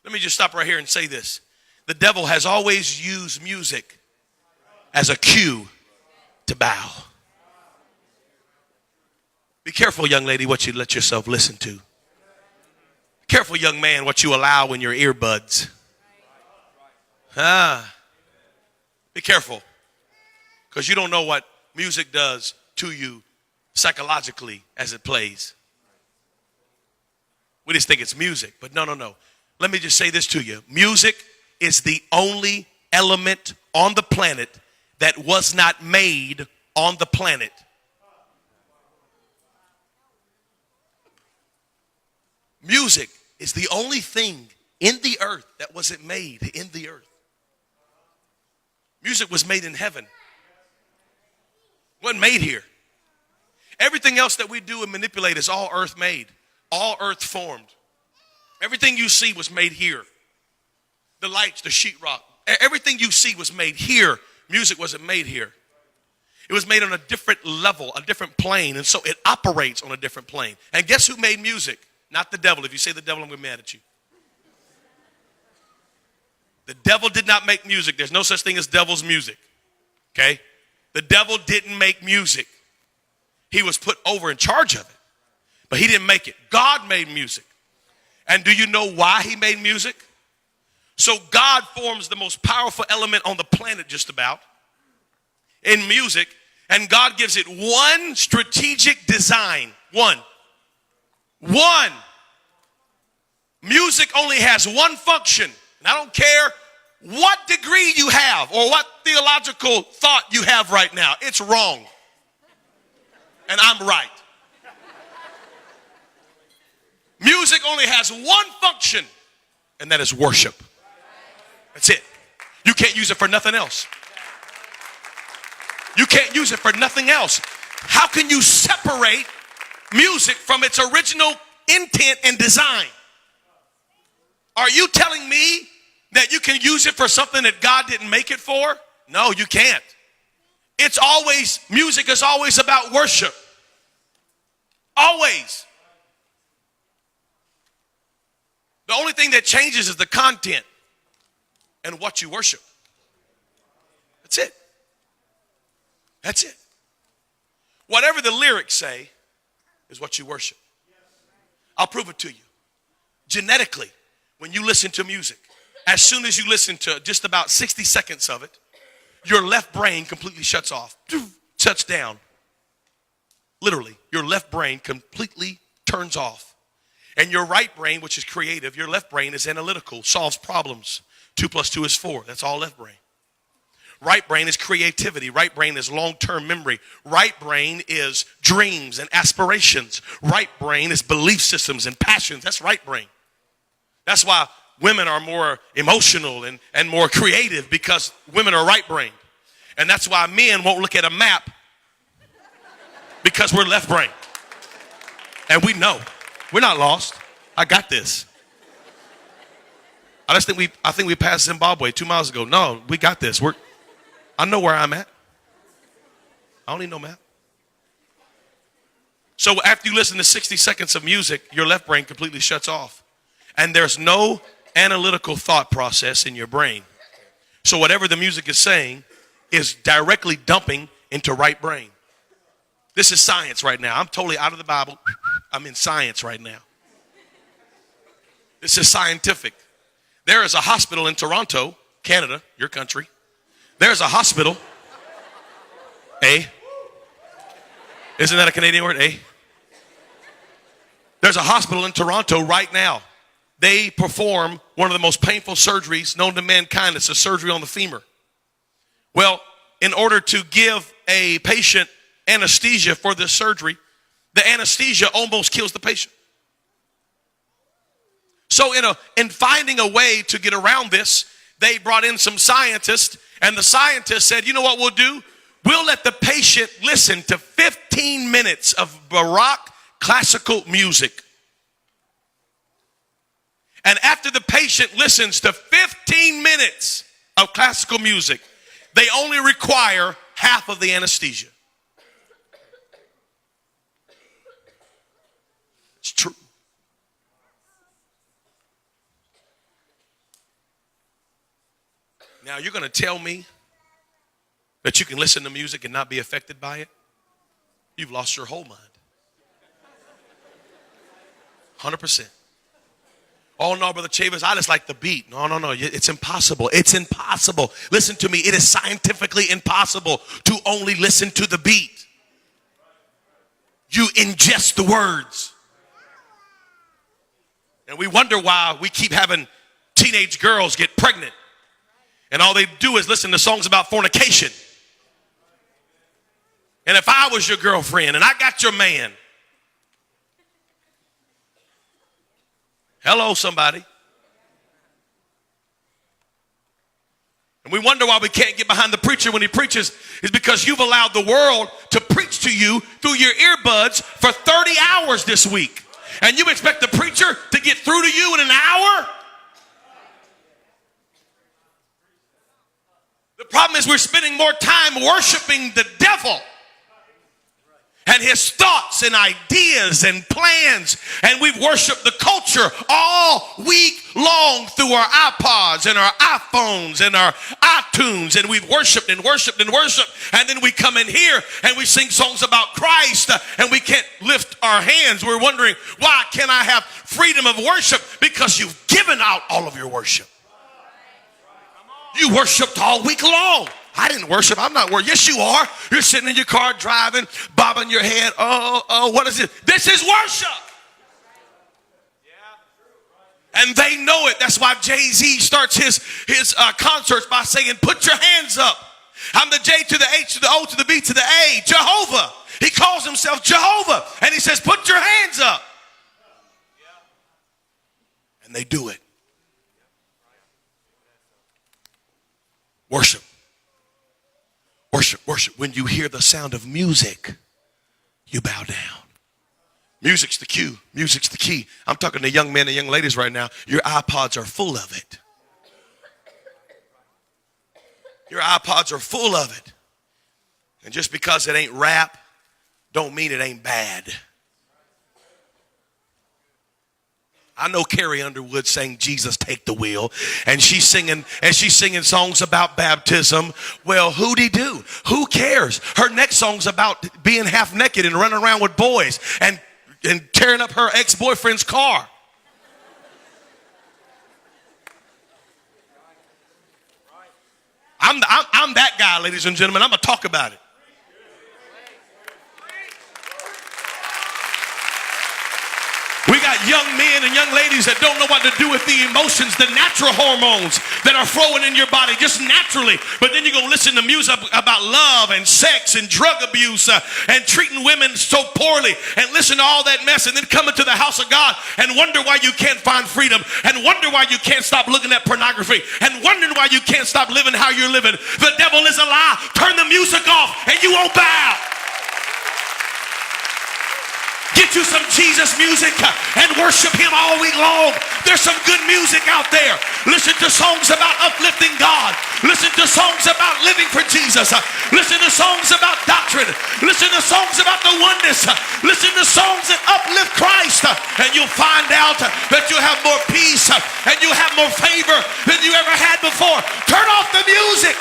Let me just stop right here and say this. The devil has always used music as a cue to bow. Be careful, young lady, what you let yourself listen to. Be careful, young man, what you allow in your earbuds. Be careful, because you don't know what music does to you psychologically as it plays. We just think it's music, but no. Let me just say this to you. Music is the only element on the planet that was not made on the planet. Music is the only thing in the earth that wasn't made in the earth. Music was made in heaven. It wasn't made here. Everything else that we do and manipulate is all earth made, all earth formed. Everything you see was made here. The lights, the sheetrock, everything you see was made here. Music wasn't made here. It was made on a different level, a different plane, and so it operates on a different plane. And guess who made music? Not the devil. If you say the devil, I'm going to be mad at you. The devil did not make music. There's no such thing as devil's music. Okay? The devil didn't make music. He was put over in charge of it. But he didn't make it. God made music. And do you know why he made music? So God forms the most powerful element on the planet just about in music. And God gives it one strategic design. One. Music only has one function. And I don't care what degree you have or what theological thought you have right now. It's wrong. And I'm right. Music only has one function, and that is worship. That's it. You can't use it for nothing else. You can't use it for nothing else. How can you separate music from its original intent and design? Are you telling me that you can use it for something that God didn't make it for? No, you can't. Music is always about worship. Always. The only thing that changes is the content and what you worship. That's it. That's it. Whatever the lyrics say is what you worship. I'll prove it to you. Genetically, when you listen to music, as soon as you listen to just about 60 seconds of it, your left brain completely shuts off, shuts down. Literally, your left brain completely turns off. And your right brain, which is creative, your left brain is analytical, solves problems. 2 + 2 is 4. That's all left brain. Right brain is creativity. Right brain is long-term memory. Right brain is dreams and aspirations. Right brain is belief systems and passions. That's right brain. That's why women are more emotional and more creative, because women are right brain. And that's why men won't look at a map, because we're left brain. And we know. We're not lost. I got this. I think we passed Zimbabwe 2 miles ago. No, we got this. I know where I'm at. I don't need no map. So after you listen to 60 seconds of music, your left brain completely shuts off. And there's no analytical thought process in your brain. So whatever the music is saying is directly dumping into right brain. This is science right now. I'm totally out of the Bible. I'm in science right now. This is scientific. There is a hospital in Toronto, Canada, your country. There's a hospital. Isn't that a Canadian word? There's a hospital in Toronto right now. They perform one of the most painful surgeries known to mankind. It's a surgery on the femur. Well, in order to give a patient anesthesia for this surgery, the anesthesia almost kills the patient. So in finding a way to get around this, they brought in some scientists, and the scientists said, you know what we'll do? We'll let the patient listen to 15 minutes of Baroque classical music. And after the patient listens to 15 minutes of classical music, they only require half of the anesthesia. It's true. Now, you're going to tell me that you can listen to music and not be affected by it? You've lost your whole mind. 100%. Oh, no, Brother Chavis, I just like the beat. No. It's impossible. It's impossible. Listen to me. It is scientifically impossible to only listen to the beat. You ingest the words. And we wonder why we keep having teenage girls get pregnant. And all they do is listen to songs about fornication. And if I was your girlfriend and I got your man, hello, somebody. And we wonder why we can't get behind the preacher when he preaches is because you've allowed the world to preach to you through your earbuds for 30 hours this week. And you expect the preacher to get through to you in an hour? The problem is we're spending more time worshiping the devil and his thoughts and ideas and plans. And we've worshiped the culture all week long through our iPods and our iPhones and our iTunes. And we've worshiped and worshiped and worshiped. And then we come in here and we sing songs about Christ and we can't lift our hands. We're wondering, why can't I have freedom of worship? Because you've given out all of your worship. You worshiped all week long. I didn't worship. I'm not worshiping. Yes, you are. You're sitting in your car driving, bobbing your head. Oh, what is it? This is worship. And they know it. That's why Jay-Z starts his concerts by saying, put your hands up. I'm the J to the H to the O to the B to the A. Jehovah. He calls himself Jehovah. And he says, put your hands up. And they do it. Worship. Worship, worship. When you hear the sound of music, you bow down. Music's the cue. Music's the key. I'm talking to young men and young ladies right now. Your iPods are full of it. Your iPods are full of it. And just because it ain't rap, don't mean it ain't bad. I know Carrie Underwood sang Jesus Take the Wheel, and she's singing songs about baptism. Well, who-de-do? Who cares? Her next song's about being half naked and running around with boys and tearing up her ex-boyfriend's car. I'm that guy, ladies and gentlemen. I'm going to talk about it. We got young men and young ladies that don't know what to do with the emotions, the natural hormones that are flowing in your body just naturally. But then you're going to listen to music about love and sex and drug abuse and treating women so poorly and listen to all that mess and then come into the house of God and wonder why you can't find freedom and wonder why you can't stop looking at pornography and wondering why you can't stop living how you're living. The devil is a lie. Turn the music off and you won't bow. Get you some Jesus music and worship him all week long. There's some good music out there. Listen to songs about uplifting God. Listen to songs about living for Jesus. Listen to songs about doctrine. Listen to songs about the oneness. Listen to songs that uplift Christ. And you'll find out that you'll have more peace and you'll have more favor than you ever had before. Turn off the music.